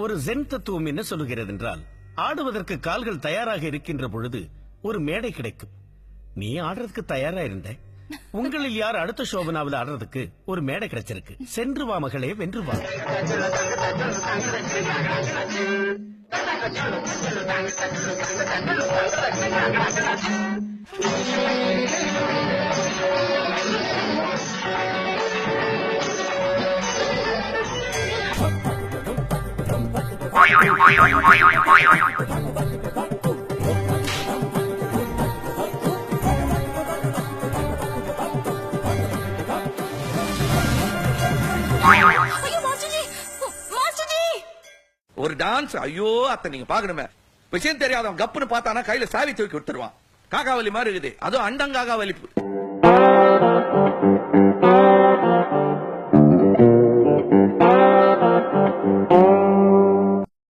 ஒரு ஜென் தத்துவம் என்ன சொல்லுகிறது என்றால், ஆடுவதற்கு கால்கள் தயாராக இருக்கின்ற பொழுது ஒரு மேடை கிடைக்கும். நீ ஆடுறதுக்கு தயாரா இருந்த. உங்களில் யார் அடுத்த சோபனாவில் ஆடுறதுக்கு ஒரு மேடை கிடைச்சிருக்கு. சென்று வா மகளே, வென்று வா. ஒரு டான்ஸ். ஐயோ அத்தை நீங்க பாக்கணுமே. விஷயம் தெரியாதவன் கப்புன்னு பார்த்தானா கையில சாவி தூக்கி விட்டுருவான். காக்காவலி மாதிரி இருக்குது. அதுவும் அண்டங்காகா வலிப்பு.